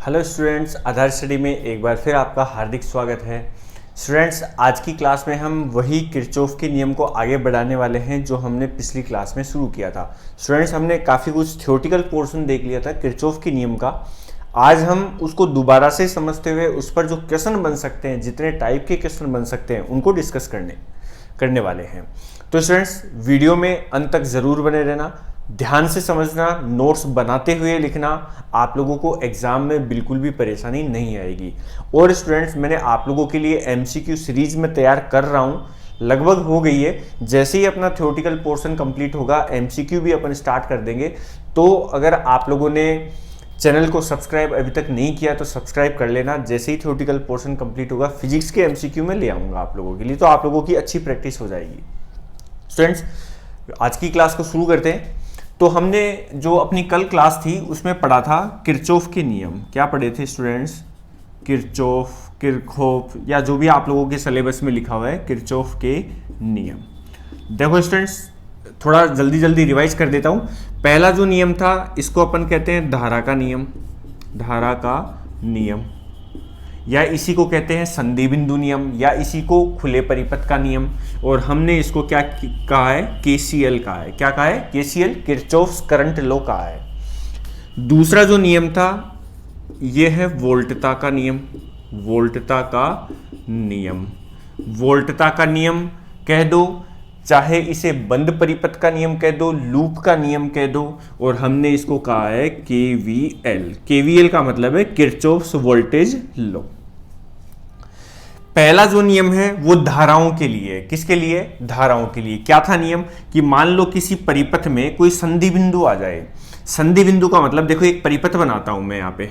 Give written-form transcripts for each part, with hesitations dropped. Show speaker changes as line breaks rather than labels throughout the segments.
Hello students, आधार study में एक बार फिर आपका हार्दिक स्वागत है। स्टूडेंट्स, आज की क्लास में हम वही किरचॉफ के नियम को आगे बढ़ाने वाले हैं जो हमने पिछली क्लास में शुरू किया था। स्टूडेंट्स, हमने काफ़ी कुछ थ्योरेटिकल पोर्शन देख लिया था किरचॉफ के नियम का। आज हम उसको दोबारा से समझते हुए उस पर जो क्वेश्चन बन सकते हैं, जितने टाइप के क्वेश्चन बन सकते हैं, उनको डिस्कस करने वाले हैं। तो स्टूडेंट्स, वीडियो में अंत तक ज़रूर बने रहना, ध्यान से समझना, नोट्स बनाते हुए लिखना। आप लोगों को एग्जाम में बिल्कुल भी परेशानी नहीं आएगी। और स्टूडेंट्स, मैंने आप लोगों के लिए एमसीक्यू सीरीज में तैयार कर रहा हूँ, लगभग हो गई है। जैसे ही अपना थ्योरेटिकल पोर्शन कंप्लीट होगा, एमसीक्यू भी अपन स्टार्ट कर देंगे। तो अगर आप लोगों ने चैनल को सब्सक्राइब अभी तक नहीं किया तो सब्सक्राइब कर लेना। जैसे ही थ्योरेटिकल पोर्शन कंप्लीट होगा, फिजिक्स के एमसीक्यू में ले आऊँगा आप लोगों के लिए, तो आप लोगों की अच्छी प्रैक्टिस हो जाएगी। स्टूडेंट्स, आज की क्लास को शुरू करते हैं। तो हमने जो अपनी कल क्लास थी उसमें पढ़ा था किरचॉफ के नियम। क्या पढ़े थे स्टूडेंट्स? किरचॉफ, किरखॉफ, या जो भी आप लोगों के सिलेबस में लिखा हुआ है, किरचॉफ के नियम। देखो स्टूडेंट्स, थोड़ा जल्दी जल्दी रिवाइज कर देता हूँ। पहला जो नियम था, इसको अपन कहते हैं धारा का नियम। धारा का नियम, या इसी को कहते हैं संधि बिंदु नियम, या इसी को खुले परिपथ का नियम। और हमने इसको क्या कहा है? केसीएल कहा है। क्या कहा है? केसीएल, किरचॉफ्स करंट लॉ कहा है। दूसरा जो नियम था, यह है वोल्टता का नियम। वोल्टता का नियम, वोल्टता का नियम कह दो, चाहे इसे बंद परिपथ का नियम कह दो, लूप का नियम कह दो। और हमने इसको कहा है केवीएल। केवीएल का मतलब है किरचॉफ्स वोल्टेज लॉ। पहला जो नियम है वो धाराओं के लिए। किसके लिए? धाराओं के लिए। क्या था नियम? कि मान लो किसी परिपथ में कोई संधि बिंदु आ जाए। संधि बिंदु का मतलब, देखो एक परिपथ बनाता हूं मैं यहां पे।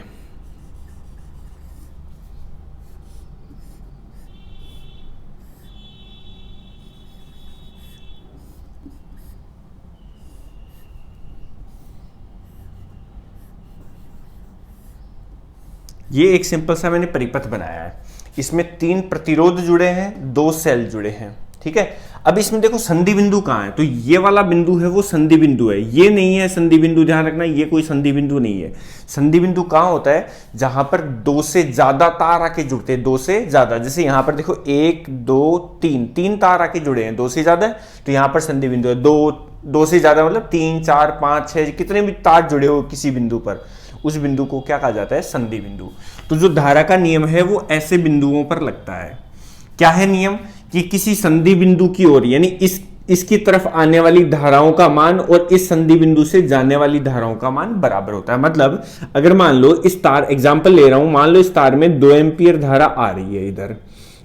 ये एक सिंपल सा मैंने परिपथ बनाया है। इसमें 3 प्रतिरोध जुड़े हैं, 2 सेल जुड़े हैं। ठीक है। अब इसमें देखो संधि बिंदु कहाँ है, तो ये वाला बिंदु है वो संधि बिंदु है। ये नहीं है संधि बिंदु, ध्यान रखना, ये कोई संधि बिंदु नहीं है। संधि बिंदु कहाँ होता है? जहां पर 2 से ज्यादा तार आके जुड़ते हैं। 2 से ज्यादा, जैसे यहां पर देखो 1 2 3 तार आके जुड़े हैं। 2 से ज्यादा है तो यहां पर संधि बिंदु है। 2 से ज्यादा मतलब 3 4 5 6, कितने भी तार जुड़े हो किसी बिंदु पर, उस बिंदु को क्या कहा जाता है? संधि बिंदु। तो जो धारा का नियम है वो ऐसे बिंदुओं पर लगता है। क्या है नियम? कि किसी संधि बिंदु की ओर, यानी इसकी तरफ आने वाली धाराओं का मान और इस संधि बिंदु से जाने वाली धाराओं का मान बराबर होता है। मतलब अगर मान लो इस तार, एग्जांपल ले रहा हूं, मान लो इस तार में 2 एम्पियर धारा आ रही है इधर,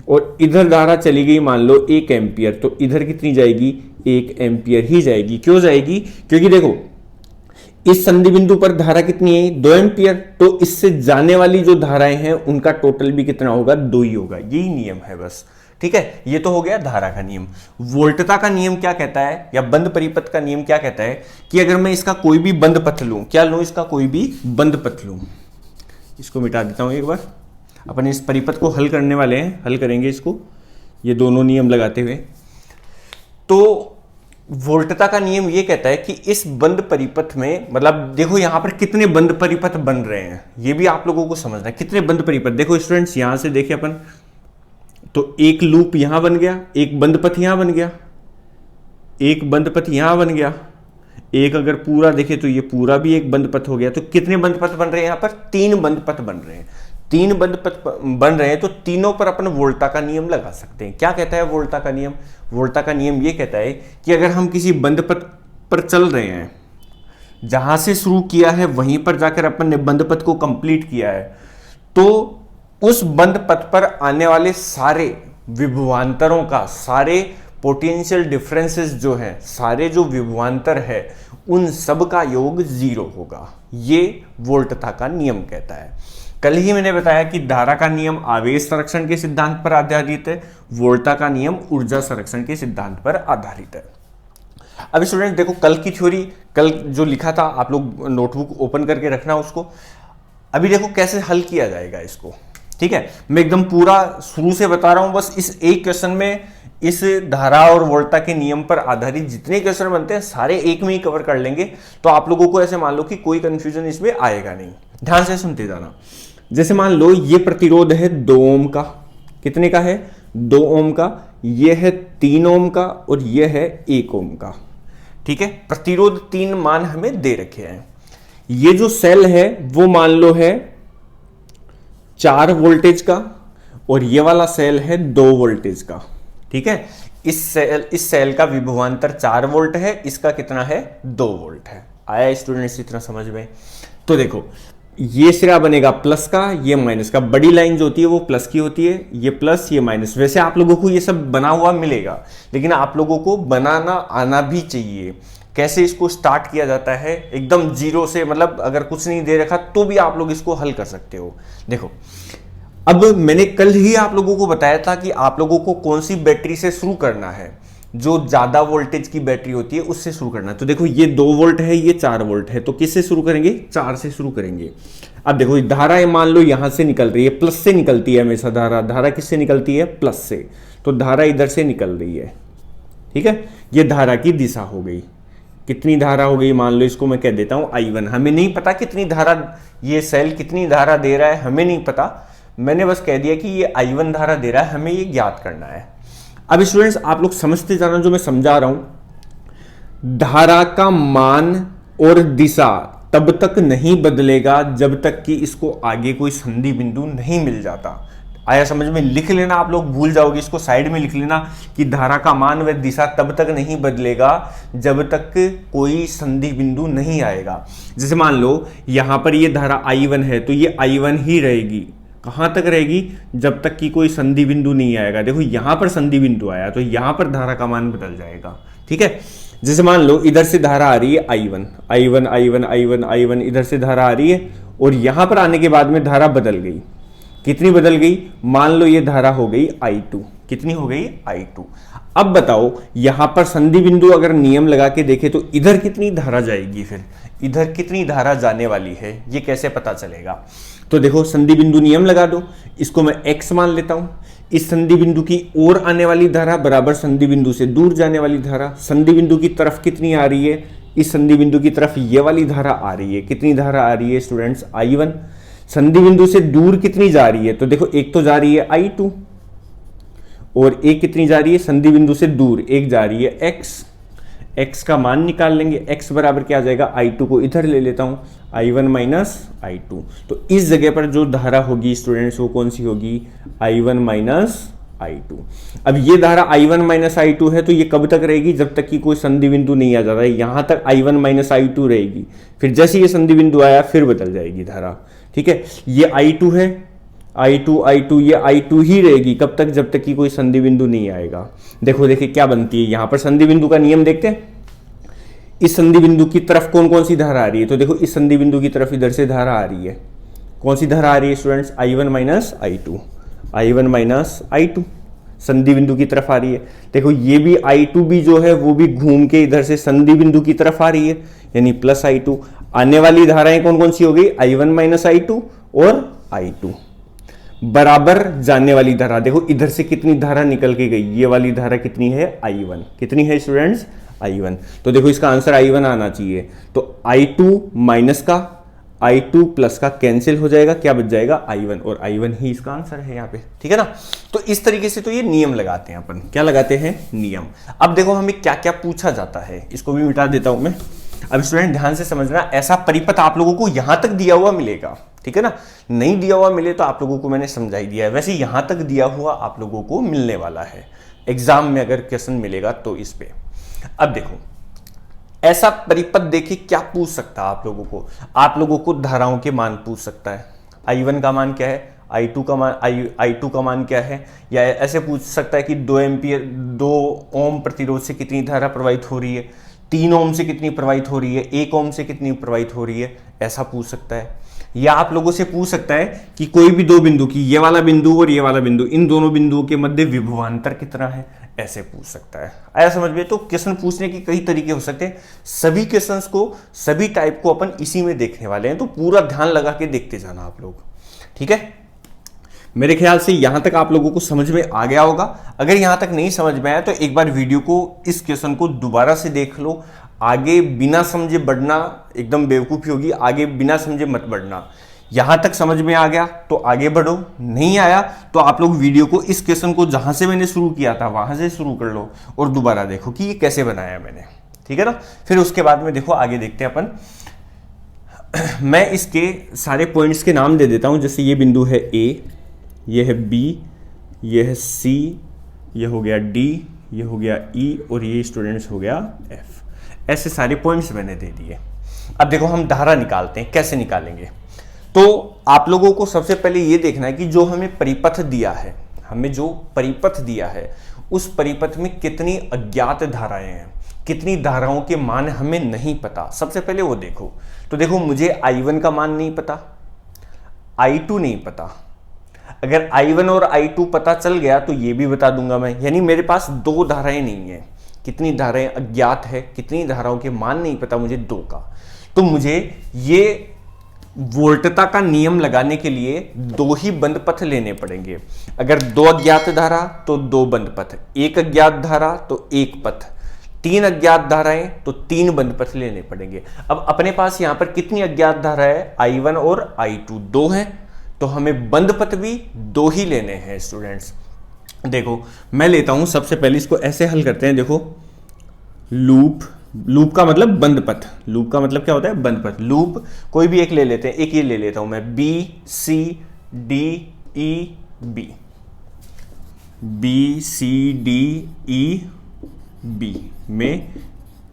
और इधर धारा चली गई मान लो 1 एम्पियर, तो इधर कितनी जाएगी? 1 एम्पियर ही जाएगी। क्यों जाएगी? क्योंकि देखो इस संधि बिंदु पर धारा कितनी है? 2 एम्पियर। तो इससे जाने वाली जो धाराएं हैं उनका टोटल भी कितना होगा? 2 ही होगा। यही नियम है बस। ठीक है, ये तो हो गया धारा का नियम। वोल्टता का नियम क्या कहता है, या बंद परिपथ का नियम क्या कहता है? कि अगर मैं इसका कोई भी बंद पथ लूं, क्या लूं? इसका कोई भी बंद पथ लूं। इसको मिटा देता हूं एक बार। अपन इस परिपथ को हल करने वाले हैं, हल करेंगे इसको, ये दोनों नियम लगाते हुए। तो वोल्टता का नियम यह कहता है कि इस बंद परिपथ में, मतलब देखो यहां पर कितने बंद परिपथ बन रहे हैं, यह भी आप लोगों को समझना है। कितने बंद परिपथ? देखो स्टूडेंट्स, यहां से देखें अपन, तो एक लूप यहां बन गया, एक बंद पथ यहां बन गया, एक बंद पथ यहां बन गया, एक अगर पूरा देखें तो ये पूरा भी एक बंद पथ हो गया। तो कितने बंद पथ बन रहे हैं? यहां पर 3 बंद पथ बन रहे हैं। 3 बंद पथ बन रहे हैं, तो तीनों पर अपन वोल्टा का नियम लगा सकते हैं। क्या कहता है वोल्टा का नियम? वोल्टा का नियम यह कहता है कि अगर हम किसी बंद पथ पर चल रहे हैं, जहां से शुरू किया है वहीं पर जाकर अपन ने बंद पथ को कंप्लीट किया है, तो उस बंद पथ पर आने वाले सारे विभवांतरों का, सारे पोटेंशियल डिफरेंसेस जो हैं, सारे जो विभवांतर है, उन सब का योग 0 होगा। ये वोल्टता का नियम कहता है। कल ही मैंने बताया कि धारा का नियम आवेश संरक्षण के सिद्धांत पर आधारित है, वोल्टा का नियम ऊर्जा संरक्षण के सिद्धांत पर आधारित है। अब स्टूडेंट देखो, कल की थ्योरी, कल जो लिखा था, आप लोग नोटबुक ओपन करके रखना उसको। अभी देखो कैसे हल किया जाएगा इसको। ठीक है, मैं एकदम पूरा शुरू से बता रहा हूं, बस इस एक क्वेश्चन में इस धारा और वोल्टा के नियम पर आधारित जितने क्वेश्चन बनते हैं सारे एक में ही कवर कर लेंगे। तो आप लोगों को ऐसे मान लो कि कोई कंफ्यूजन इसमें आएगा नहीं। ध्यान से सुनते जाना। जैसे मान लो ये प्रतिरोध है 2 ओम का, कितने का है 2 ओम का, ये है 3 ओम का और ये है 1 ओम का। ठीक है, प्रतिरोध 3 मान हमें दे रखे हैं। ये जो सेल है वो मान लो है 4 वोल्टेज का और ये वाला सेल है 2 वोल्टेज का। ठीक है, इस सेल का विभवांतर 4 वोल्ट है, इसका कितना है 2 वोल्ट है। आया स्टूडेंट्स इतना समझ में? तो देखो ये सिरा बनेगा प्लस का, ये माइनस का। बड़ी लाइन जो होती है वो प्लस की होती है, ये प्लस ये माइनस। वैसे आप लोगों को ये सब बना हुआ मिलेगा, लेकिन आप लोगों को बनाना आना भी चाहिए। कैसे इसको स्टार्ट किया जाता है एकदम जीरो से, मतलब अगर कुछ नहीं दे रखा तो भी आप लोग इसको हल कर सकते हो। देखो अब मैंने कल ही आप लोगों को बताया था कि आप लोगों को कौन सी बैटरी से शुरू करना है। जो ज्यादा वोल्टेज की बैटरी होती है उससे शुरू करना है। तो देखो ये 2 वोल्ट है, ये 4 वोल्ट है, तो किससे शुरू करेंगे 4 से शुरू करेंगे। अब देखो धारा मान लो यहां से निकल रही है, प्लस से निकलती है हमेशा धारा किससे निकलती है प्लस से, तो धारा इधर से निकल रही है। ठीक है, ये धारा की दिशा हो गई। कितनी धारा हो गई मान लो, इसको मैं कह देता हूं I1। हमें नहीं पता कितनी धारा, ये सेल कितनी धारा दे रहा है हमें नहीं पता, मैंने बस कह दिया कि ये I1 धारा दे रहा है, हमें ये ज्ञात करना है। अब स्टूडेंट्स आप लोग समझते जाना जो मैं समझा रहा हूं। धारा का मान और दिशा तब तक नहीं बदलेगा जब तक कि इसको आगे कोई संधि बिंदु नहीं मिल जाता। आया समझ में? लिख लेना, आप लोग भूल जाओगे, इसको साइड में लिख लेना कि धारा का मान व दिशा तब तक नहीं बदलेगा जब तक कोई संधि बिंदु नहीं आएगा। जैसे मान लो यहां पर ये धारा I1 है, तो ये I1 ही रहेगी। कहां तक रहेगी? जब तक कि कोई संधि बिंदु नहीं आएगा। देखो यहां पर संधि बिंदु आया तो यहां पर धारा का मान बदल जाएगा। ठीक है, जैसे मान लो इधर से धारा आ रही है I1, इधर से धारा आ रही है और यहां पर आने के बाद में धारा बदल गई। कितनी बदल गई? मान लो ये धारा हो गई I2। कितनी हो गई? I2। अब बताओ यहां पर संधि बिंदु अगर नियम लगा के देखे तो इधर कितनी धारा जाएगी, फिर इधर कितनी धारा जाने वाली है, ये कैसे पता चलेगा? तो देखो संधि बिंदु नियम लगा दो, इसको मैं x मान लेता हूं। इस संधि बिंदु की ओर आने वाली धारा बराबर संधि बिंदु से दूर जाने वाली धारा। संधि बिंदु की तरफ कितनी आ रही है? इस संधि बिंदु की तरफ ये वाली धारा आ रही है। कितनी धारा आ रही है स्टूडेंट्स? I1। संधि बिंदु से दूर कितनी जा रही है? तो देखो एक तो जा रही है I2 और एक कितनी जा रही है संधि बिंदु से दूर, एक जा रही है x का मान निकाल लेंगे। x बराबर क्या आ जाएगा? I2 को इधर ले लेता हूं, I1 माइनस I2। तो इस जगह पर जो धारा होगी स्टूडेंट्स वो कौन सी होगी? I1 minus I2। अब ये धारा I1 माइनस I2 है, तो ये कब तक रहेगी? जब तक कि कोई संधि बिंदु नहीं आ जाता है। यहां तक I1 माइनस I2 रहेगी, फिर जैसे ये संधि बिंदु आया फिर बदल जाएगी धारा। ठीक है, ये I2 है, I2 ये I2 ही रहेगी। कब तक? जब तक कि कोई संधि बिंदु नहीं आएगा। देखो देखिए क्या बनती है, यहां पर संधि बिंदु का नियम देखते हैं। इस संधि बिंदु की तरफ कौन कौन सी धारा आ रही है? तो देखो इस संधि बिंदु की तरफ इधर से धारा आ रही है। कौन सी धारा आ रही है स्टूडेंट्स? I1 माइनस I2 संधि बिंदु की तरफ आ रही है। देखो ये भी I2 भी जो है वो भी घूम के इधर से संधि बिंदु की तरफ आ रही है, यानी प्लस I2। आने वाली धाराएं कौन कौन सी हो गई? I1 माइनस I2 और I2। बराबर जाने वाली धारा, देखो इधर से कितनी धारा निकल के गई, ये वाली धारा कितनी है? I1। कितनी है स्टूडेंट्स? I1। तो देखो इसका आंसर I1 आना चाहिए। तो I2 माइनस का I2 प्लस का कैंसिल हो जाएगा, क्या बच जाएगा? I1, और I1 ही इसका आंसर है यहाँ पे। ठीक है ना? तो इस तरीके से तो ये नियम लगाते हैं अपन। क्या लगाते हैं? नियम। अब देखो हमें क्या क्या पूछा जाता है, इसको भी मिटा देता हूं मैं। अब स्टूडेंट ध्यान से समझना, ऐसा परिपथ आप लोगों को यहां तक दिया हुआ मिलेगा। ठीक है ना? नहीं दिया हुआ मिले तो आप लोगों को मैंने समझा ही दिया है। वैसे यहां तक दिया हुआ आप लोगों को मिलने वाला है एग्जाम में, अगर क्वेश्चन मिलेगा तो इस पे। अब देखो ऐसा परिपथ देखिए क्या पूछ सकता है आप लोगों को। आप लोगों को धाराओं के मान पूछ सकता है। I1 का मान क्या है? I2 का मान क्या है? या ऐसे पूछ सकता है कि 2 ओम प्रतिरोध से कितनी धारा प्रवाहित हो रही है, 3 ओम से कितनी प्रवाहित हो रही है, 1 ओम से कितनी प्रवाहित हो रही है, ऐसा पूछ सकता है। या आप लोगों से पूछ सकता है कि कोई भी 2 बिंदु की, ये वाला बिंदु और ये वाला बिंदु, इन दोनों बिंदुओं के मध्य विभवांतर कितना है, ऐसे पूछ सकता है। आया समझ में? तो क्वेश्चन पूछने के कई तरीके हो सकते हैं। सभी क्वेश्चंस को, सभी टाइप को अपन इसी में देखने वाले हैं, तो पूरा ध्यान लगा के देखते जाना आप लोग। ठीक है, मेरे ख्याल से यहां तक आप लोगों को समझ में आ गया होगा। अगर यहां तक नहीं समझ में आया तो एक बार वीडियो को, इस क्वेश्चन को दोबारा से देख लो। आगे बिना समझे बढ़ना एकदम बेवकूफ़ी होगी, आगे बिना समझे मत बढ़ना। यहां तक समझ में आ गया तो आगे बढ़ो, नहीं आया तो आप लोग वीडियो को इस क्वेश्चन को जहां से मैंने शुरू किया था वहां से शुरू कर लो और दोबारा देखो कि ये कैसे बनाया मैंने, ठीक है ना। फिर उसके बाद में देखो आगे देखते हैं अपन। मैं इसके सारे पॉइंट्स के नाम दे देता हूं, जैसे ये बिंदु है A, ये है B, ये है C, ये हो गया D, ये हो गया E और ये स्टूडेंट्स हो गया F। ऐसे सारे पॉइंट्स मैंने दे दिए। अब देखो हम धारा निकालते हैं, कैसे निकालेंगे। तो आप लोगों को सबसे पहले ये देखना है कि जो हमें परिपथ दिया है, हमें जो परिपथ दिया है उस परिपथ में कितनी अज्ञात धाराएं हैं, कितनी धाराओं के मान हमें नहीं पता, सबसे पहले वो देखो। तो देखो मुझे I1 का मान नहीं पता, I2 नहीं पता। अगर I1 और I2 पता चल गया तो ये भी बता दूंगा मैं, यानी मेरे पास दो धाराएं नहीं है। कितनी धाराएं अज्ञात है, कितनी धाराओं के मान नहीं पता मुझे, दो का। तो मुझे ये वोल्टता का नियम लगाने के लिए दो ही बंद पथ लेने पड़ेंगे। अगर दो अज्ञात धारा तो दो बंद पथ, एक अज्ञात धारा तो एक पथ, तीन अज्ञात धाराएं तो तीन बंद पथ लेने पड़ेंगे। अब अपने पास यहां पर कितनी अज्ञात धारा है, I1 और I2 दो हैं, तो हमें बंद पथ भी दो ही लेने हैं स्टूडेंट्स। देखो मैं लेता हूं, सबसे पहले इसको ऐसे हल करते हैं। देखो लूप का मतलब बंद पथ, लूप का मतलब क्या होता है, बंद पथ। लूप कोई भी एक ले लेते हैं, एक ये ले लेता हूं मैं, B C D E B, B C D E B में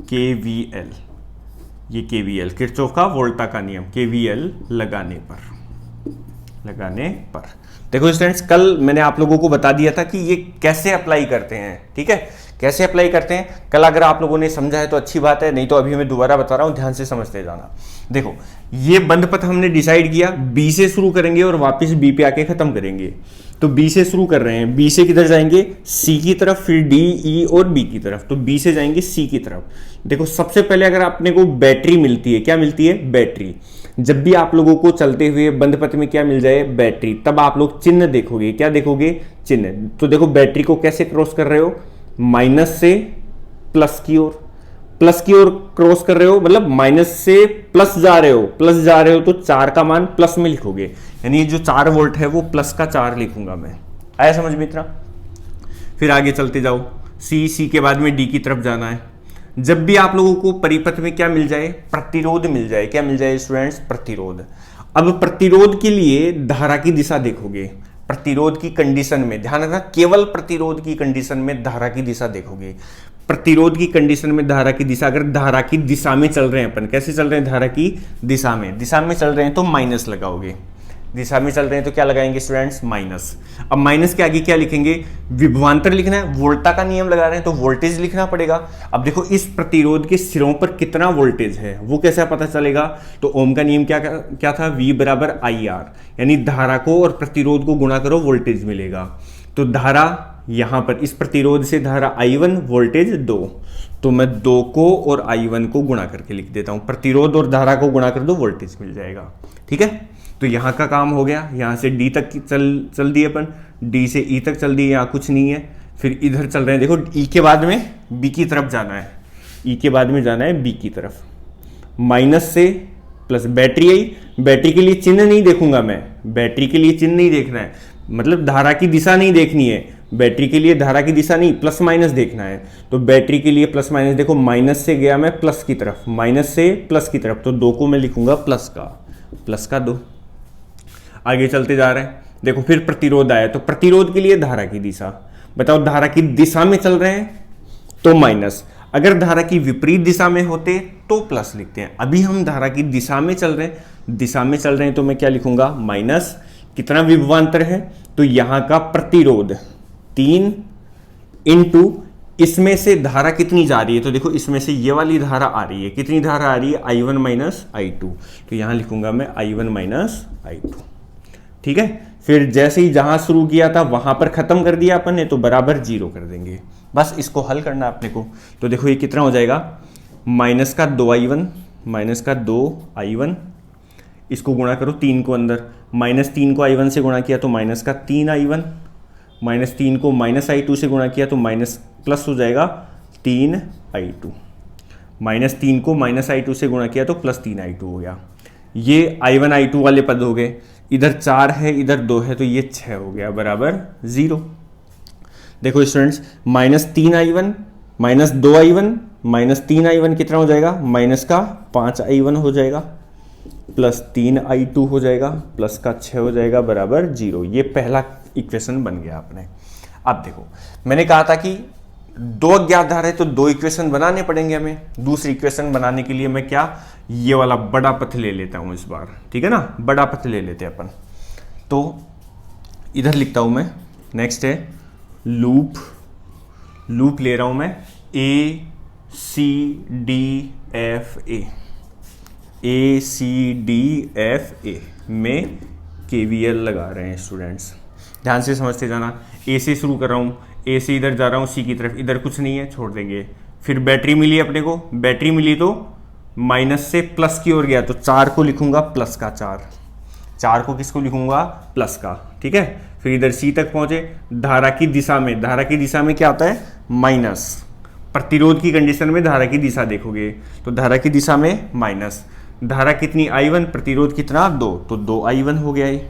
KVL, ये KVL किरचॉफ का वोल्टा का नियम, KVL लगाने पर देखो स्टूडेंट्स, कल मैंने आप लोगों को बता दिया था कि ये कैसे अप्लाई करते हैं, ठीक है, कैसे अप्लाई करते हैं। कल अगर आप लोगों ने समझा है तो अच्छी बात है, नहीं तो अभी मैं दोबारा बता रहा हूं, ध्यान से समझते जाना। देखो ये बंद पथ हमने डिसाइड किया, B से शुरू करेंगे और वापस B पे आके खत्म करेंगे। तो B से शुरू कर रहे हैं, B से किधर जाएंगे, C की तरफ, फिर D E और B की तरफ। तो B से जाएंगे C की तरफ। देखो सबसे पहले अगर आपने को बैटरी मिलती है, क्या मिलती है, बैटरी। जब भी आप लोगों को चलते हुए बंद पथ में क्या मिल जाए, बैटरी, तब आप लोग चिन्ह देखोगे, क्या देखोगे, चिन्ह। तो देखो बैटरी को कैसे क्रॉस कर रहे हो, माइनस से प्लस की ओर, प्लस की ओर क्रॉस कर रहे हो, मतलब माइनस से प्लस जा रहे हो, प्लस जा रहे हो तो 4 का मान प्लस में लिखोगे, यानी जो 4 वोल्ट है वो प्लस का 4 लिखूंगा मैं। आया समझ में इतना। फिर आगे चलते जाओ, C के बाद में D की तरफ जाना है। जब भी आप लोगों को परिपथ में क्या मिल जाए, प्रतिरोध मिल जाए, क्या मिल जाए स्टूडेंट्स, प्रतिरोध। अब प्रतिरोध के लिए धारा की दिशा देखोगे, प्रतिरोध की कंडीशन में ध्यान रखना, केवल प्रतिरोध की कंडीशन में धारा की दिशा देखोगे। प्रतिरोध की कंडीशन में धारा की दिशा, अगर धारा की दिशा में चल रहे हैं अपन, कैसे चल रहे हैं, धारा की दिशा में चल रहे हैं तो माइनस लगाओगे, दिशा में चल रहे हैं तो क्या लगाएंगे स्टूडेंट्स, माइनस। अब माइनस के आगे क्या लिखेंगे, विभवांतर लिखना है, वोल्टा का नियम लगा रहे हैं तो वोल्टेज लिखना पड़ेगा। अब देखो इस प्रतिरोध के सिरों पर कितना वोल्टेज है वो कैसे पता चलेगा, तो ओम का नियम क्या था, V बराबर IR, यानी धारा को और प्रतिरोध को गुणा करो, वोल्टेज मिलेगा। तो धारा यहां पर इस प्रतिरोध से धारा I1, वोल्टेज 2, तो मैं 2 को और I1 को गुणा करके लिख देता हूं, प्रतिरोध और धारा को गुणा कर दो, वोल्टेज मिल जाएगा, ठीक है। तो यहाँ का काम हो गया, यहाँ से D तक चल दिए अपन, D से E तक चल दिए, यहाँ कुछ नहीं है। फिर इधर चल रहे हैं, देखो E के बाद में B की तरफ जाना है, E के बाद में जाना है B की तरफ, माइनस से प्लस। बैटरी आई, बैटरी के लिए चिन्ह नहीं देखूंगा मैं, बैटरी के लिए चिन्ह नहीं देखना है, मतलब धारा की दिशा नहीं देखनी है, बैटरी के लिए धारा की दिशा नहीं, प्लस माइनस देखना है। तो बैटरी के लिए प्लस माइनस, देखो माइनस से गया मैं प्लस की तरफ, माइनस से प्लस की तरफ, तो 2 को मैं लिखूंगा प्लस का 2। आगे चलते जा रहे हैं, देखो फिर प्रतिरोध आया, तो प्रतिरोध के लिए धारा की दिशा बताओ, धारा की दिशा में चल रहे हैं तो माइनस, अगर धारा की विपरीत दिशा में होते तो प्लस लिखते हैं। अभी हम धारा की दिशा में चल रहे हैं तो मैं क्या लिखूंगा, माइनस। कितना विभवांतर है, तो यहां का प्रतिरोध 3 इंटू इसमें से धारा कितनी जा रही है, तो देखो इसमें से ये वाली धारा आ रही है, कितनी धारा आ रही है, I1 माइनस I2, तो यहां लिखूंगा मैं I1 माइनस I2, ठीक है। फिर जैसे ही जहां शुरू किया था वहां पर खत्म कर दिया अपन ने, तो बराबर 0 कर देंगे, बस इसको हल करना अपने को। तो देखो ये कितना हो जाएगा, माइनस का 2I1, इसको गुणा करो 3 को अंदर, माइनस 3 को I1 से गुणा किया तो माइनस का 3I1, माइनस 3 को माइनस I2 से गुणा किया तो माइनस प्लस हो जाएगा 3I2, माइनस 3 को माइनस I2 से गुणा किया तो प्लस 3I2 हो गया। ये I1 I2 वाले पद हो गए, इधर 4 है इधर 2 है तो ये 6 हो गया बराबर 0। देखो स्टूडेंट्स, -3I1 -2I1 -3I1 कितना हो जाएगा, माइनस का 5I1 हो जाएगा, प्लस 3I2 हो जाएगा, प्लस का 6 हो जाएगा बराबर 0। ये पहला इक्वेशन बन गया आपने। अब देखो मैंने कहा था कि दो अज्ञात धारा है तो दो इक्वेशन बनाने पड़ेंगे हमें। दूसरी इक्वेशन बनाने के लिए मैं क्या, ये वाला बड़ा पथ ले लेता हूं इस बार, ठीक है ना, बड़ा पथ ले लेते हैं अपन। तो इधर लिखता हूं मैं, नेक्स्ट है लूप ले रहा हूं मैं A C D F A में KVL लगा रहे हैं स्टूडेंट्स, ध्यान से समझते जाना। A से शुरू कर रहा हूँ, A से इधर जा रहा हूँ C की तरफ, इधर कुछ नहीं है छोड़ देंगे। फिर बैटरी मिली अपने को, बैटरी मिली तो माइनस से प्लस की ओर गया तो 4 को लिखूंगा प्लस का 4 को किसको लिखूंगा, प्लस का, ठीक है। फिर इधर C तक पहुंचे, धारा की दिशा में क्या आता है, माइनस। प्रतिरोध की कंडीशन में धारा की दिशा देखोगे तो धारा की दिशा में माइनस, धारा कितनी I1, प्रतिरोध कितना 2, तो 2I1 हो गया ये,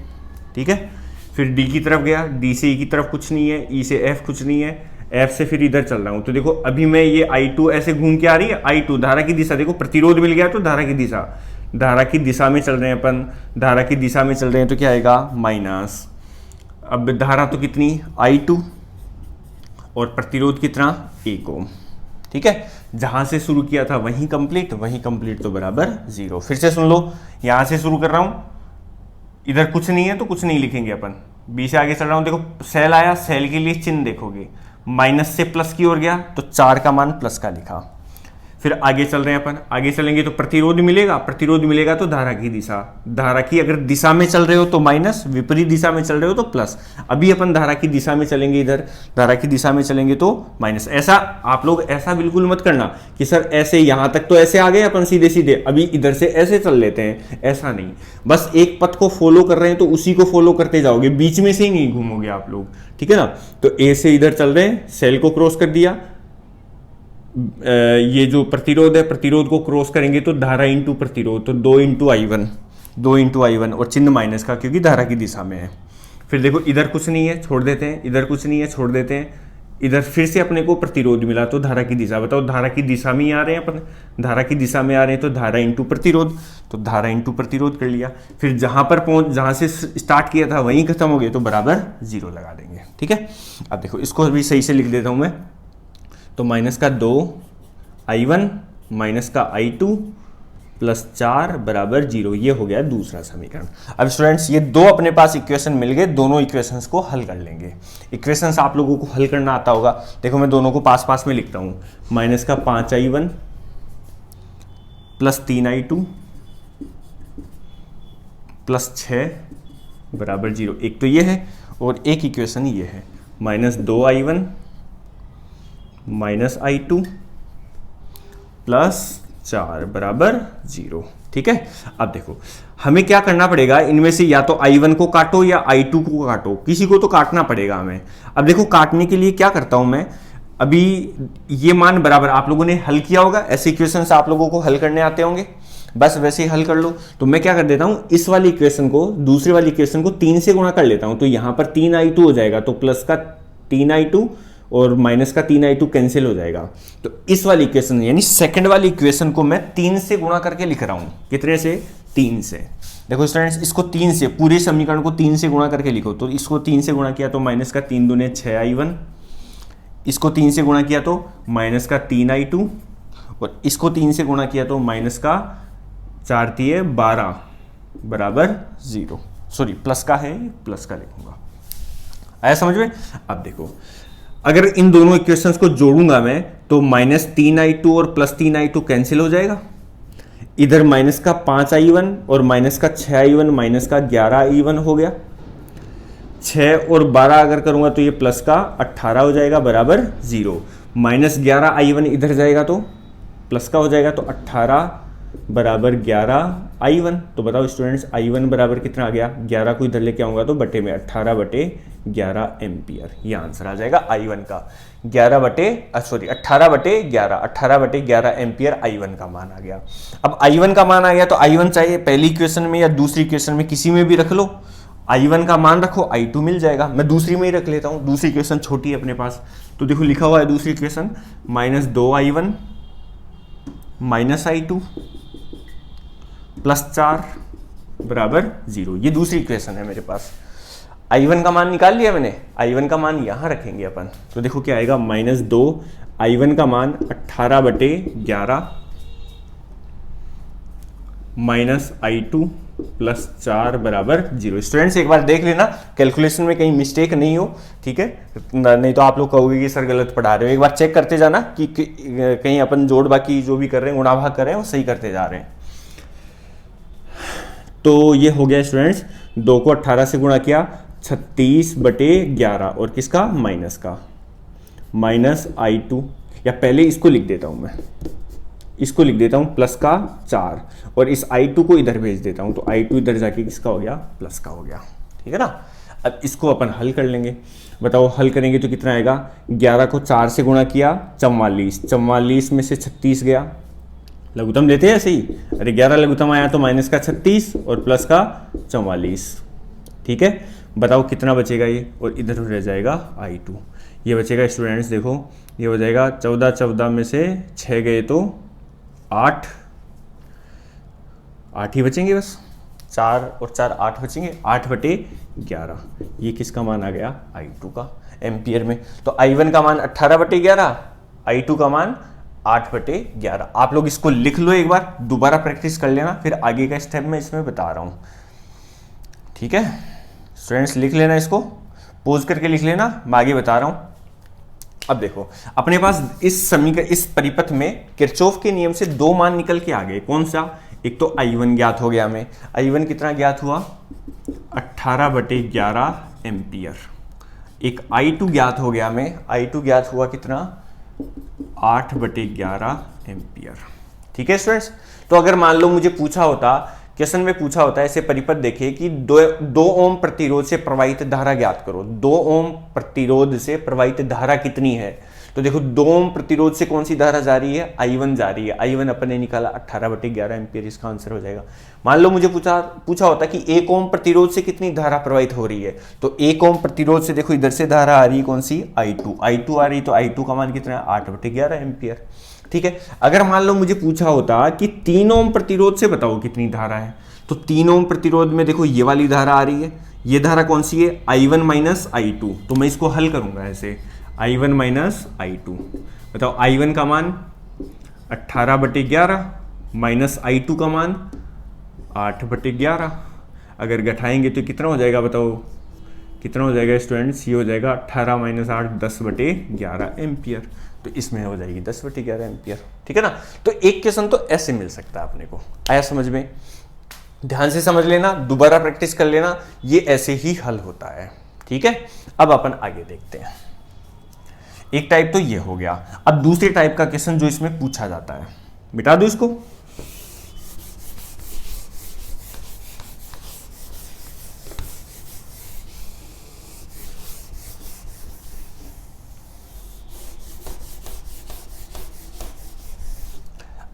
ठीक है। फिर D की तरफ गया, D से E की तरफ कुछ नहीं है, E से F कुछ नहीं है, F से फिर इधर चल रहा हूं तो देखो अभी मैं ये I2 ऐसे घूम के आ रही है, I2 धारा की दिशा, देखो प्रतिरोध मिल गया तो धारा की दिशा में चल रहे हैं अपन, धारा की दिशा में चल रहे हैं तो क्या आएगा, माइनस। अब धारा तो कितनी I2 और प्रतिरोध कितना 1 ओम, ठीक है। जहां से शुरू किया था वहीं कंप्लीट तो बराबर 0। फिर से सुन लो, यहां से शुरू कर रहा हूं, इधर कुछ नहीं है तो कुछ नहीं लिखेंगे अपन, बी से आगे चल रहा हूं, देखो सेल आया, सेल के लिए चिन्ह देखोगे, माइनस से प्लस की ओर गया तो 4 का मान प्लस का लिखा। फिर आगे चल रहे हैं अपन, आगे चलेंगे तो प्रतिरोध मिलेगा तो धारा की अगर दिशा में चल रहे हो तो माइनस, विपरीत दिशा में चल रहे हो तो प्लस। अभी अपन धारा की दिशा में चलेंगे, इधर धारा की दिशा में चलेंगे तो माइनस। ऐसा आप लोग ऐसा बिल्कुल मत करना कि सर ऐसे यहां तक तो ऐसे आ गए अपन सीधे अभी इधर से ऐसे चल लेते हैं, ऐसा नहीं। बस एक पथ को फॉलो कर रहे हैं तो उसी को फॉलो करते जाओगे, बीच में से ही नहीं घूमोगे आप लोग, ठीक है ना। तो ए से इधर चल रहे हैं, सेल को क्रॉस कर दिया, ये जो प्रतिरोध है, प्रतिरोध को क्रॉस करेंगे तो धारा इंटू प्रतिरोध, तो 2 इंटू I1 और चिन्ह माइनस का क्योंकि धारा की दिशा में है। फिर देखो इधर कुछ नहीं है छोड़ देते हैं, इधर कुछ नहीं है छोड़ देते हैं, इधर फिर से अपने को प्रतिरोध मिला तो धारा की दिशा, बताओ धारा की दिशा में ही आ रहे हैं अपन, धारा की दिशा में आ रहे हैं तो धारा इंटू प्रतिरोध, तो धारा इंटू प्रतिरोध कर लिया। फिर जहां से स्टार्ट किया था वहीं खत्म हो गए तो बराबर 0 लगा देंगे, ठीक है। अब देखो इसको भी सही से लिख देता हूं मैं, तो माइनस का 2I1 माइनस का I2 प्लस 4 बराबर 0, ये हो गया दूसरा समीकरण। अब स्टूडेंट्स ये दो अपने पास इक्वेशन मिल गए, दोनों इक्वेशंस को हल कर लेंगे। इक्वेशंस आप लोगों को हल करना आता होगा, देखो मैं दोनों को पास में लिखता हूं, माइनस का 5I1 प्लस 3I2 प्लस 6 बराबर 0। एक तो ये है और एक इक्वेशन ये है, minus 2I1 minus I2 plus 4 बराबर 0, ठीक है। अब देखो हमें क्या करना पड़ेगा, इनमें से या तो I1 को काटो या I2 को काटो, किसी को तो काटना पड़ेगा हमें। अब देखो काटने के लिए क्या करता हूं मैं, अभी ये मान बराबर, आप लोगों ने हल किया होगा, ऐसे इक्वेशंस आप लोगों को हल करने आते होंगे, बस वैसे ही हल कर लो। तो मैं क्या कर देता हूं, इस वाली इक्वेशन को, दूसरी वाली इक्वेशन को 3 से गुणा कर लेता हूं, तो यहां पर 3I2 हो जाएगा, तो प्लस का 3I2 और माइनस का 3I2 कैंसिल हो जाएगा। तो इस वाली इक्वेशन यानी सेकंड वाली इक्वेशन को मैं 3 से गुणा करके लिख रहा हूं, कितने से, 3 से। देखो स्टूडेंट्स इसको 3 से, पूरे समीकरण को 3 से गुणा करके लिखो, तो इसको 3 से गुणा किया तो माइनस का 3 दूने 6I1, इसको 3 से गुणा किया तो माइनस का 3I2 और इसको 3 से गुणा किया तो माइनस का 4 तिये 12 बराबर 0। सॉरी प्लस का है, प्लस का लिखूंगा, आया समझ में। अब देखो अगर इन दोनों इक्वेशंस को जोड़ूंगा मैं तो माइनस 3I2 और प्लस 3I2 कैंसिल हो जाएगा, इधर माइनस का 5I1 और माइनस का 6I1 माइनस का 11I1 हो गया, 6 और 12 अगर करूंगा तो ये प्लस का 18 हो जाएगा बराबर 0। माइनस 11I1 इधर जाएगा तो प्लस का हो जाएगा, तो 18 बराबर 11I1। तो बताओ स्टूडेंट्स I1 बराबर कितना आ गया, 11 को इधर लेके आऊंगा तो बटे में 18 बटे 11 एम्पियर। ये आंसर आ जाएगा I1 का 18/11 एम्पियर I1 का मान आ गया। अब I1 का मान आ गया तो I1 चाहिए पहली इक्वेशन में या दूसरी इक्वेशन में किसी में भी रख लो, I1 का मान रखो I2 मिल जाएगा। मैं दूसरी में ही रख लेता हूं, दूसरी इक्वेशन छोटी है अपने पास, तो देखो लिखा हुआ है दूसरी इक्वेशन -2I1 -I2 +4 बराबर 0। ये दूसरी इक्वेशन है मेरे पास। I1 का मान निकाल लिया मैंने, I1 का मान यहां रखेंगे अपन, तो देखो क्या आएगा -2 I1 का मान 18/11 -I2 +4 बराबर 0। स्टूडेंट्स एक बार देख लेना कैलकुलेशन में कहीं मिस्टेक नहीं हो, ठीक है, नहीं तो आप लोग कहोगे कि सर गलत पढ़ा रहे हो। एक बार चेक करते जाना कि कहीं अपन जोड़ बाकी जो भी कर रहे हैं, गुणा भाग कर रहे हैं, वो सही करते जा रहे हैं। तो ये हो गया स्टूडेंट्स, 2 को 18 से गुणा किया 36/11 और किसका माइनस का -I2, या पहले इसको लिख देता हूं मैं, इसको लिख देता हूं प्लस का 4 और इस I2 को इधर भेज देता हूं, तो I2 इधर जाके किसका हो गया प्लस का हो गया, ठीक है ना। अब इसको अपन हल कर लेंगे, बताओ हल करेंगे तो कितना आएगा, 11 को 4 से गुणा किया 44 में से 36 गया, लघुत्तम लेते हैं ऐसे ही, अरे 11 लघुत्तम आया तो माइनस का 36 और प्लस का 44, ठीक है। बताओ कितना बचेगा ये, और इधर रह जाएगा I2, ये बचेगा स्टूडेंट्स देखो, ये हो जाएगा 14 में से 6 गए तो 8 ही बचेंगे बस, 4 और 4 8 बचेंगे, 8/11। ये किसका मान आ गया I2 का एम्पियर में। तो I1 का मान 18/11, I2 का मान 8/11। आप लोग इसको लिख लो, एक बार दोबारा प्रैक्टिस कर लेना, फिर आगे का स्टेप मैं इसमें बता रहा हूं, ठीक है। स्टूडेंट्स लिख लेना, इसको पोज करके लिख लेना, मैं आगे बता रहा हूं। अब देखो अपने पास इस परिपथ में किरचॉफ के नियम से 2 मान निकल के आ गए। कौन सा, एक तो I1 ज्ञात हो गया हमें, I1 कितना ज्ञात हुआ 18/11 एम्पियर। एक I2 ज्ञात हो गया हमें, I2 ज्ञात हुआ कितना 8/11 एम्पियर, ठीक है स्टूडेंट्स। तो अगर मान लो मुझे पूछा होता, क्वेश्चन में पूछा होता है, ऐसे परिपथ देखिए कि 2 ओम प्रतिरोध से प्रवाहित धारा ज्ञात करो। 2 ओम प्रतिरोध से प्रवाहित धारा कितनी है, तो देखो 2 ओम प्रतिरोध से कौन सी धारा जा रही है, I1 जा रही है। I1 अपन ने निकाला 18/11 एम्पियर, इसका आंसर हो जाएगा। मान लो मुझे पूछा होता कि 1 ओम प्रतिरोध से कितनी धारा प्रवाहित हो रही है, तो 1 ओम प्रतिरोध से देखो इधर से धारा आ रही है कौन सी I2 आ रही, तो I2 का मान कितना है 8/11 एम्पियर, ठीक है। अगर मान लो मुझे पूछा होता कि 3 ओम प्रतिरोध से बताओ कितनी धारा है, तो 3 ओम प्रतिरोध में देखो ये वाली धारा आ रही है, ये धारा कौन सी है I1 -I2, तो मैं इसको हल करूंगा ऐसे I1 -I2। बताओ I1 का मान 18/11 माइनस I2 का मान 8/11, अगर घटाएंगे तो कितना हो जाएगा, बताओ कितना हो जाएगा स्टूडेंट्स, ये हो जाएगा 18 - 8 10/11 एम्पियर, तो इसमें हो जाएगी 10/11 एम्पियर, ठीक है ना। तो एक क्वेश्चन तो ऐसे मिल सकता है अपने को, आया समझ में, ध्यान से समझ लेना, दोबारा प्रैक्टिस कर लेना, ये ऐसे ही हल होता है, ठीक है। अब अपन आगे देखते हैं, एक टाइप तो ये हो गया। अब दूसरे टाइप का क्वेश्चन जो इसमें पूछा जाता है, मिटा दो इसको,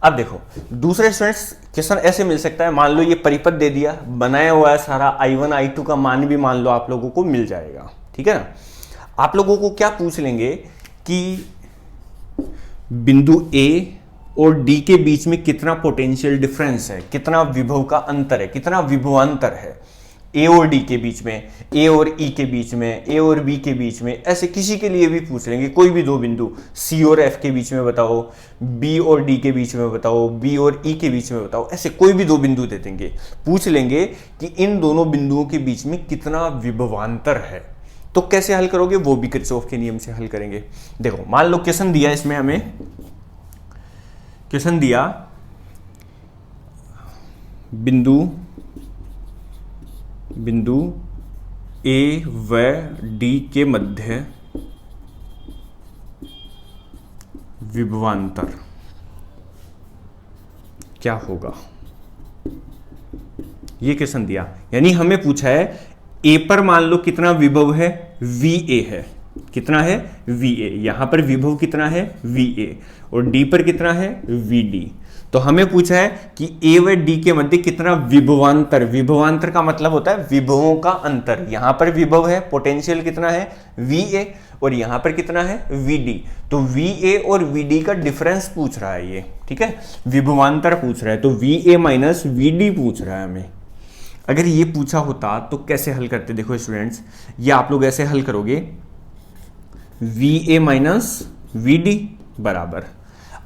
अब देखो दूसरे स्टूडेंट्स क्वेश्चन ऐसे मिल सकता है, मान लो ये परिपथ दे दिया, बनाया हुआ है सारा, I1 I2 का मान भी मान लो आप लोगों को मिल जाएगा, ठीक है ना। आप लोगों को क्या पूछ लेंगे कि बिंदु A और D के बीच में कितना पोटेंशियल डिफरेंस है, कितना विभव का अंतर है, कितना विभवांतर है A और D के बीच में, A और E के बीच में, A और B के बीच में, ऐसे किसी के लिए भी पूछ लेंगे। कोई भी 2 बिंदु C और F के बीच में बताओ, B और D के बीच में बताओ, B और E के बीच में बताओ, ऐसे कोई भी 2 बिंदु दे देंगे, पूछ लेंगे कि इन दोनों बिंदुओं के बीच में कितना विभवांतर है। तो कैसे हल करोगे, वो भी किरचॉफ के नियम से हल करेंगे। देखो मान लो क्वेश्चन दिया, इसमें हमें क्वेश्चन दिया बिंदु A व D के मध्य विभवांतर क्या होगा, ये क्वेश्चन दिया। यानी हमें पूछा है ए पर मान लो कितना विभव है, VA है, कितना है VA, यहां पर विभव कितना है VA, और D पर कितना है VD। तो हमें पूछा है कि A व D के मध्य कितना विभवांतर, विभवांतर का मतलब होता है विभवों का अंतर। यहां पर विभव है, पोटेंशियल कितना है VA, और यहां पर कितना है VD। तो VA और VD का डिफरेंस पूछ रहा है ये, ठीक है, विभवांतर पूछ रहा है, तो VA माइनस VD पूछ रहा है हमें। अगर ये पूछा होता तो कैसे हल करते, देखो स्टूडेंट्स, ये आप लोग ऐसे हल करोगे, VA माइनस VD बराबर,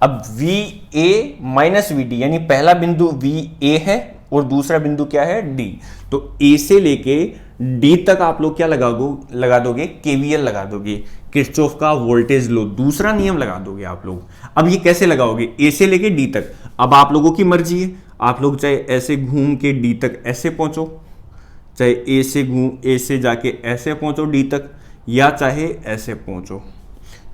अब VA माइनस VD यानी पहला बिंदु VA है और दूसरा बिंदु क्या है D, तो A से लेके D तक आप लोग क्या लगा दोगे, KVL लगा दोगे, किरचॉफ का वोल्टेज लो, दूसरा नियम लगा दोगे आप लोग। अब ये कैसे लगाओगे, A से लेके D तक, अब आप लोगों की मर्जी है, आप लोग चाहे ऐसे घूम के D तक ऐसे पहुंचो, चाहे A से जाके ऐसे पहुंचो D तक, या चाहे ऐसे पहुंचो,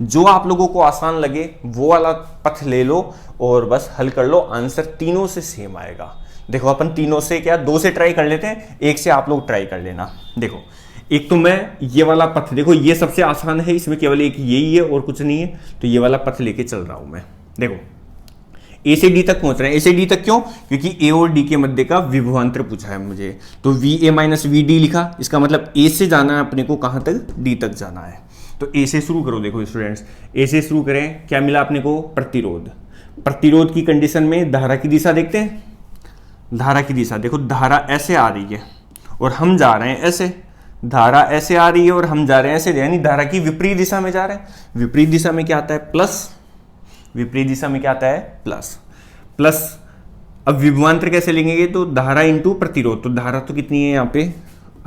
जो आप लोगों को आसान लगे वो वाला पथ ले लो और बस हल कर लो, आंसर तीनों से सेम आएगा। देखो अपन तीनों से क्या, दो से ट्राई कर लेते हैं, एक से आप लोग ट्राई कर लेना। देखो एक तो मैं ये वाला पथ, देखो ये सबसे आसान है, इसमें केवल एक यही है और कुछ नहीं है, तो ये वाला पथ लेके चल रहा हूं मैं। देखो A से D तक पहुंच रहे हैं, A से D तक क्यों, क्योंकि A और D के मध्य का विभवांतर पूछा है मुझे, तो VA माइनस VD लिखा, इसका मतलब A से जाना है अपने को, कहां तक, D तक जाना है। तो A से शुरू करो, देखो स्टूडेंट्स, A से शुरू करें, क्या मिला अपने को, प्रतिरोध। प्रतिरोध की कंडीशन में धारा की दिशा देखते हैं, धारा की दिशा देखो, धारा ऐसे आ रही है और हम जा रहे हैं ऐसे, धारा ऐसे आ रही है और हम जा रहे हैं ऐसे, यानी धारा की विपरीत दिशा में जा रहे हैं। विपरीत दिशा में क्या आता है, प्लस, विपरीत दिशा में क्या आता है, प्लस प्लस। अब विभवांतर कैसे लेंगे, तो धारा इंटू प्रतिरोध, तो धारा तो कितनी है यहाँ पे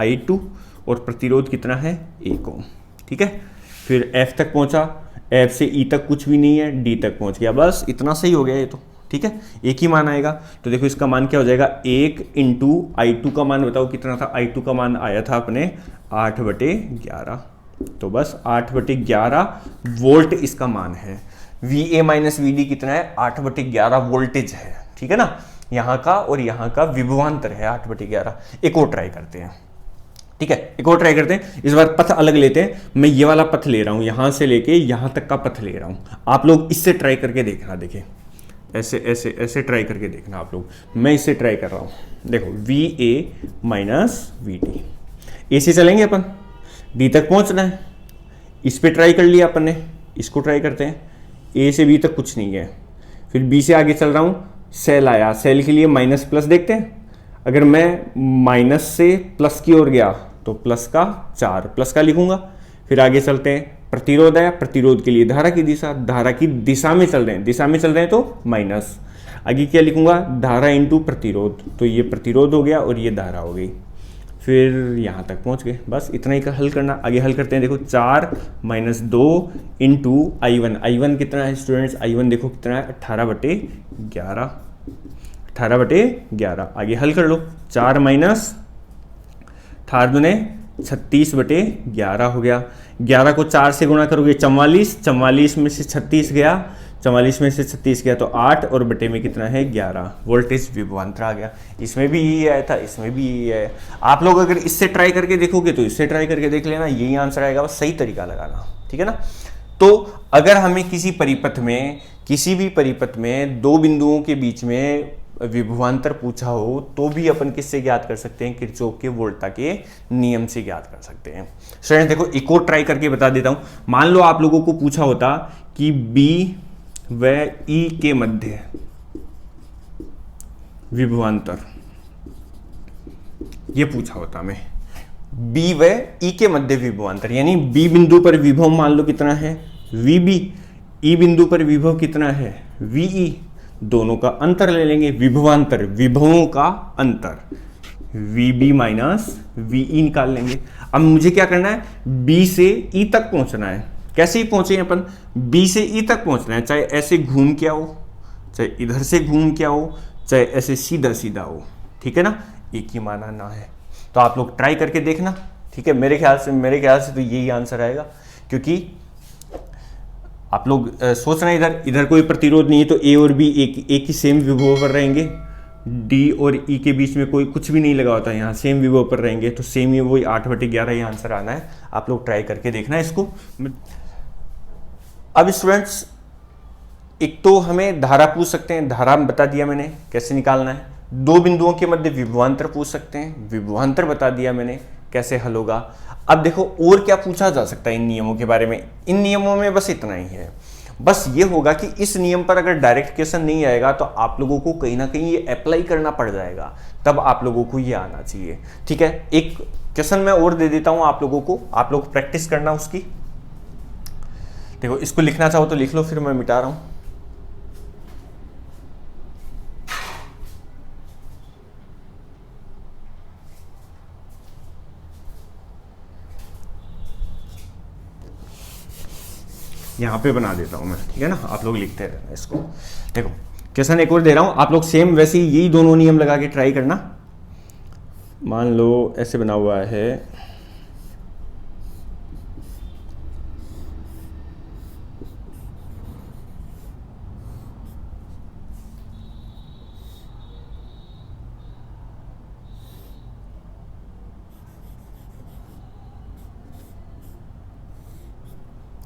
I2 और प्रतिरोध कितना है 1 ओम, ठीक है। फिर F तक पहुंचा, F से E तक कुछ भी नहीं है, D तक पहुंच गया, बस इतना सही हो गया ये तो, ठीक है, एक ही मान आएगा। तो देखो इसका मान क्या हो जाएगा, 1 इंटू I2 का मान बताओ कितना था, I2 का मान आया था अपने 8/11, तो बस 8/11 वोल्ट इसका मान है। VA माइनस VD कितना है, 8/11 वोल्टेज है, ठीक है ना, यहाँ का और यहाँ का विभवांतर है 8/11। एक और ट्राई करते हैं, ठीक है, एक और ट्राई करते हैं, इस बार पथ अलग लेते हैं। मैं ये वाला पथ ले रहा हूं, यहां से लेके यहां तक का पथ ले रहा हूं, आप लोग इससे ट्राई करके देखना, देखिए ऐसे ऐसे ऐसे ट्राई करके देखना आप लोग, मैं इससे ट्राई कर रहा हूं। देखो VA माइनस VD, A से चलेंगे अपन, D तक पहुंचना है, इस पे ट्राई कर लिया अपन ने, इसको ट्राई करते हैं, A से B तक कुछ नहीं है, फिर B से आगे चल रहा हूं, सेल आया, सेल के लिए माइनस प्लस देखते हैं, अगर मैं माइनस से प्लस की ओर गया तो प्लस का 4, प्लस का लिखूंगा। फिर आगे चलते हैं, प्रतिरोध आया, प्रतिरोध के लिए धारा की दिशा, धारा की दिशा में चल रहे हैं, दिशा में चल रहे हैं तो माइनस, आगे क्या लिखूंगा, धारा इंटू प्रतिरोध, तो ये प्रतिरोध हो गया और ये धारा हो गई। फिर यहाँ तक पहुँच गए, बस इतना ही का हल करना। आगे हल करते हैं, देखो 4 - 2 इंटू I1 कितना है स्टूडेंट्स, I1 देखो कितना है 18/11, 18/11। आगे हल कर लो, 4 माइनस 18 दूने 36/11 हो गया। 11 को 4 से गुणा करोगे 44, 44 में से 36 गया, 44 में से 36 गया तो 8 और बटे में कितना है 11, वोल्टेज विभवांतर आ गया। इसमें भी यही आया था, इसमें भी यही है। आप लोग अगर इससे ट्राई करके देखोगे तो इससे ट्राई करके देख लेना, यही आंसर आएगा, बस सही तरीका लगाना, ठीक है ना। तो अगर हमें किसी परिपथ में, किसी भी परिपथ में दो बिंदुओं के बीच में विभवांतर पूछा हो तो भी अपन किससे ज्ञात कर सकते हैं, किरचॉफ के वोल्टा के नियम से ज्ञात कर सकते हैं। स्टूडेंट देखो एक और ट्राई करके बता देता हूं, मान लो आप लोगों को पूछा होता कि B व E के मध्य विभवांतर, ये पूछा होता मैं, B व E के मध्य विभवांतर, यानी B बिंदु पर विभव मान लो कितना है VB, E बिंदु पर विभव कितना है VE, दोनों का अंतर ले लेंगे, विभवांतर विभवों का अंतर, VB माइनस VE निकाल लेंगे। अब मुझे क्या करना है, B से E तक पहुंचना है। कैसे ही पहुंचे अपन, B से E तक पहुंचना है, चाहे ऐसे घूम के आओ, चाहे इधर से घूम के आओ, चाहे ऐसे सीधा सीधा हो, ठीक है ना, एक ही माना ना है। तो आप लोग ट्राई करके देखना, ठीक है। मेरे ख्याल से तो यही आंसर आएगा, क्योंकि आप लोग सोच रहे हैं इधर कोई प्रतिरोध नहीं है तो A और B एक ही सेम विभव पर रहेंगे, डी और ई के बीच में कोई कुछ भी नहीं लगा होता है, यहाँ सेम विवो पर रहेंगे, तो सेम ही वही 8/11 ये आंसर आना है। आप लोग ट्राई करके देखना है इसको। अब स्टूडेंट्स, एक तो हमें धारा पूछ सकते हैं, धारा बता दिया मैंने कैसे निकालना है। दो बिंदुओं के मध्य विभवांतर पूछ सकते हैं, विभवांतर बता दिया मैंने कैसे हल होगा। अब देखो और क्या पूछा जा सकता है इन नियमों के बारे में। इन नियमों में बस इतना ही है, बस ये होगा कि इस नियम पर अगर डायरेक्ट क्वेश्चन नहीं आएगा तो आप लोगों को कहीं ना कहीं ये अप्लाई करना पड़ जाएगा, तब आप लोगों को ये आना चाहिए। ठीक है, एक क्वेश्चन मैं और दे देता हूं आप लोगों को, आप लोग प्रैक्टिस करना उसकी। देखो इसको लिखना चाहो तो लिख लो, फिर मैं मिटा रहा हूं। यहाँ पे बना देता हूँ मैं, ठीक है ना, आप लोग लिखते रहना इसको। देखो क्वेश्चन एक और दे रहा हूँ, आप लोग सेम वैसे ही यही दोनों नियम लगा के ट्राई करना। मान लो ऐसे बना हुआ है,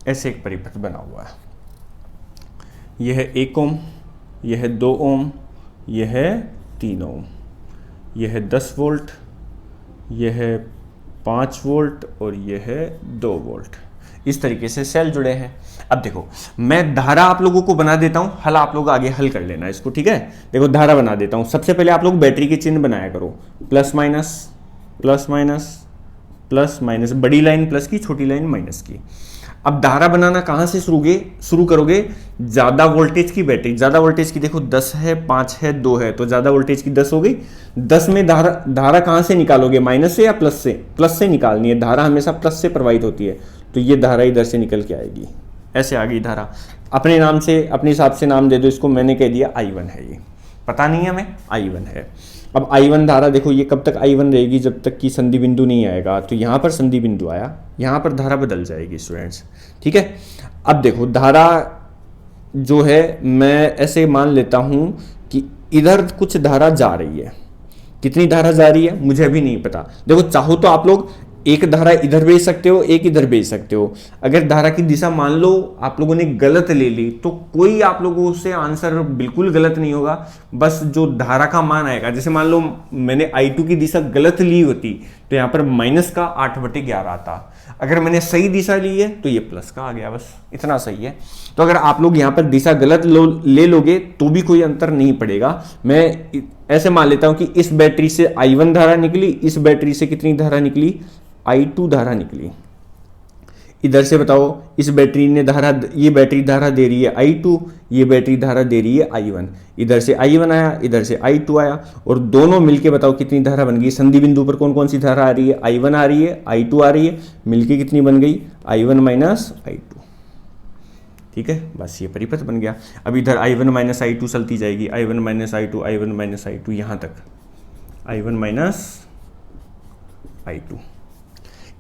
ऐसे एक परिपथ बना हुआ है, यह है 1 ओम, यह है 2 ओम, यह है 3 ओम, यह है 10 वोल्ट, यह है 5 वोल्ट और यह है 2 वोल्ट। इस तरीके से सेल जुड़े हैं। अब देखो मैं धारा आप लोगों को बना देता हूं, हल आप लोग आगे हल कर लेना इसको, ठीक है। देखो धारा बना देता हूं, सबसे पहले आप लोग बैटरी के चिन्ह बनाया करो, plus minus plus minus plus minus, बड़ी लाइन प्लस की, छोटी लाइन माइनस की। अब धारा बनाना कहां से शुरू करोगे, ज्यादा वोल्टेज की बैटरी, ज्यादा वोल्टेज की देखो 10 है, 5 है, 2 है, तो ज्यादा वोल्टेज की 10 हो गई। 10 में धारा कहां से निकालोगे, माइनस से या प्लस से? प्लस से निकालनी है, धारा हमेशा प्लस से प्रवाहित होती है, तो ये धारा इधर से निकल के आएगी, ऐसे आ गई धारा। अपने नाम से, अपने हिसाब से नाम दे दो इसको, मैंने कह दिया I1 है, ये पता नहीं है हमें, I1 है। अब I1 धारा देखो, ये कब तक I1 रहेगी, जब तक कि संधि बिंदु नहीं आएगा। तो यहाँ पर संधि बिंदु आया, यहाँ पर धारा बदल जाएगी स्टूडेंट्स, ठीक है। अब देखो धारा जो है, मैं ऐसे मान लेता हूँ कि इधर कुछ धारा जा रही है, कितनी धारा जा रही है मुझे अभी नहीं पता। देखो चाहो तो आप लोग एक धारा इधर भेज सकते हो, एक इधर भेज सकते हो। अगर धारा की दिशा मान लो आप लोगों ने गलत ले ली, तो कोई आप लोगों से आंसर बिल्कुल गलत नहीं होगा, बस जो धारा का मान आएगा। जैसे मान लो मैंने I2 की दिशा गलत ली होती तो यहाँ पर माइनस का 8/11 आता, अगर मैंने सही दिशा ली है तो ये प्लस का आ गया, बस इतना सही है। तो अगर आप लोग यहाँ पर दिशा गलत ले लोगे तो भी कोई अंतर नहीं पड़ेगा। मैं ऐसे मान लेता हूं कि इस बैटरी से I1 धारा निकली, इस बैटरी से कितनी धारा निकली, I2 धारा निकली। इधर से बताओ, इस बैटरी ने धारा, ये बैटरी धारा दे रही है I2, ये बैटरी धारा दे रही है I1। इधर से I1 आया, इधर से I2 आया, और दोनों मिलके बताओ कितनी धारा बन गई। संधि बिंदु पर कौन कौन सी धारा आ रही है, I1 आ रही है, I2 आ रही है, मिलके कितनी बन गई, I1 माइनस I2, ठीक है। बस ये परिपथ बन गया। अब इधर I1 माइनस I2 चलती जाएगी, I1 minus I2, I1 minus I2, यहाँ तक I1 माइनस I2।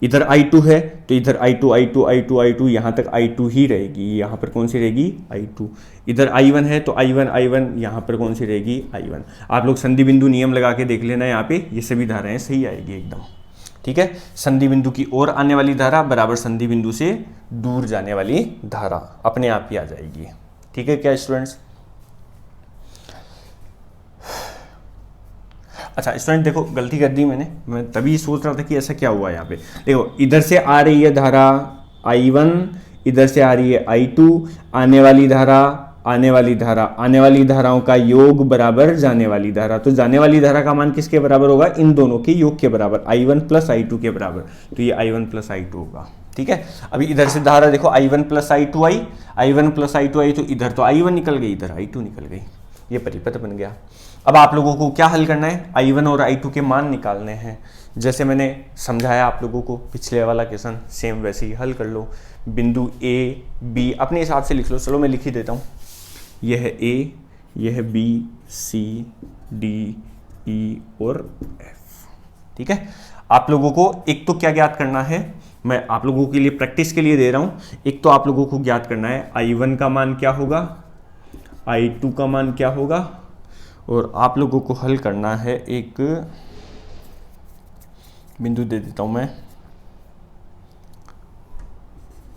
इधर I2 है तो इधर I2 I2 I2 I2, यहाँ तक I2 ही रहेगी, यहाँ पर कौन सी रहेगी, I2। इधर I1 है तो I1 I1, यहाँ पर कौन सी रहेगी, I1। आप लोग संधि बिंदु नियम लगा के देख लेना, यहाँ पे ये सभी धाराएं सही आएगी एकदम, ठीक है। संधि बिंदु की ओर आने वाली धारा बराबर संधि बिंदु से दूर जाने वाली धारा अपने आप ही आ जाएगी, ठीक है क्या स्टूडेंट्स। अच्छा स्टूडेंट देखो गलती कर दी मैंने, मैं तभी सोच रहा था कि ऐसा क्या हुआ यहाँ पे। देखो इधर से आ रही है धारा I1, इधर से आ रही है I2, आने वाली धारा, आने वाली धारा, आने वाली धाराओं का योग बराबर जाने वाली धारा। तो जाने वाली धारा का मान किसके बराबर होगा, इन दोनों के योग के बराबर, I1 प्लस I2 के बराबर। तो ये I1 प्लस I2 होगा, ठीक है। अभी इधर से धारा देखो I1 प्लस I2 आई, I1 प्लस I2 आई, तो इधर तो I1 निकल गई, इधर I2 निकल गई, ये परिपथ बन गया। अब आप लोगों को क्या हल करना है, I1 और I2 के मान निकालने हैं। जैसे मैंने समझाया आप लोगों को पिछले वाला क्वेश्चन, सेम वैसे ही हल कर लो। बिंदु A B अपने हिसाब से लिख लो, चलो मैं लिख ही देता हूँ। यह है A, यह है B, C, D, E और F, ठीक है। आप लोगों को एक तो क्या ज्ञात करना है, मैं आप लोगों के लिए प्रैक्टिस के लिए दे रहा हूँ। एक तो आप लोगों को ज्ञात करना है I1 का मान क्या होगा, I2 का मान क्या होगा, और आप लोगों को हल करना है, एक बिंदु दे देता हूं मैं,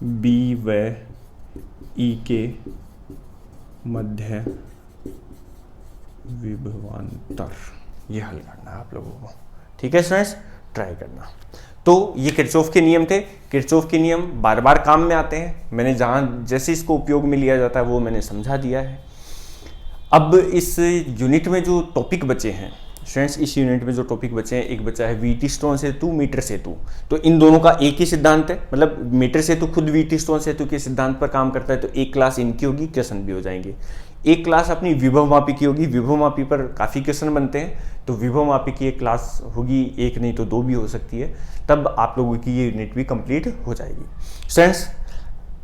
बी व ई के मध्य विभवांतर, ये हल करना है आप लोगों को। ठीक है स्टूडेंट्स, ट्राई करना। तो ये किरचॉफ के नियम थे। किरचॉफ के नियम बार बार काम में आते हैं, मैंने जहाँ जैसे इसको उपयोग में लिया जाता है वो मैंने समझा दिया है। अब इस यूनिट में जो टॉपिक बचे हैं स्टूडेंट्स, इस यूनिट में जो टॉपिक बचे हैं, एक बचा है व्हीटस्टोन सेतु, मीटर सेतु। तो इन दोनों का एक ही सिद्धांत है, मतलब मीटर सेतु खुद व्हीटस्टोन सेतु के सिद्धांत पर काम करता है, तो एक क्लास इनकी होगी, क्वेश्चन भी हो जाएंगे। एक क्लास अपनी विभव मापी की होगी, विभव मापी पर काफ़ी क्वेश्चन बनते हैं, तो विभव मापी की एक क्लास होगी, एक नहीं तो दो भी हो सकती है, तब आप लोगों की ये यूनिट भी कंप्लीट हो जाएगी। स्टूडेंट्स,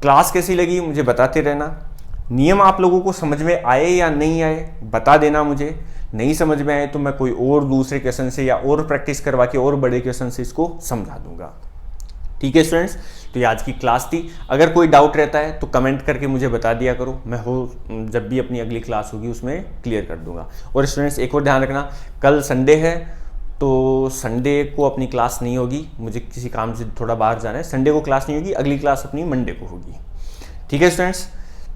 क्लास कैसी लगी मुझे बताते रहना, नियम आप लोगों को समझ में आए या नहीं आए बता देना मुझे, नहीं समझ में आए तो मैं कोई और दूसरे क्वेश्चन से या और प्रैक्टिस करवा के और बड़े क्वेश्चन से इसको समझा दूंगा। ठीक है स्टूडेंट्स, तो ये आज की क्लास थी। अगर कोई डाउट रहता है तो कमेंट करके मुझे बता दिया करो, मैं जब भी अपनी अगली क्लास होगी उसमें क्लियर कर दूंगा। और स्टूडेंट्स एक और ध्यान रखना, कल संडे है तो संडे को अपनी क्लास नहीं होगी, मुझे किसी काम से थोड़ा बाहर जाना है, संडे को क्लास नहीं होगी, अगली क्लास अपनी मंडे को होगी। ठीक है स्टूडेंट्स,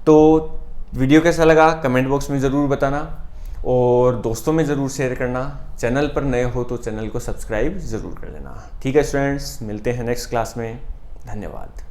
तो वीडियो कैसा लगा कमेंट बॉक्स में ज़रूर बताना और दोस्तों में ज़रूर शेयर करना। चैनल पर नए हो तो चैनल को सब्सक्राइब ज़रूर कर लेना। ठीक है स्टूडेंट्स, मिलते हैं नेक्स्ट क्लास में, धन्यवाद।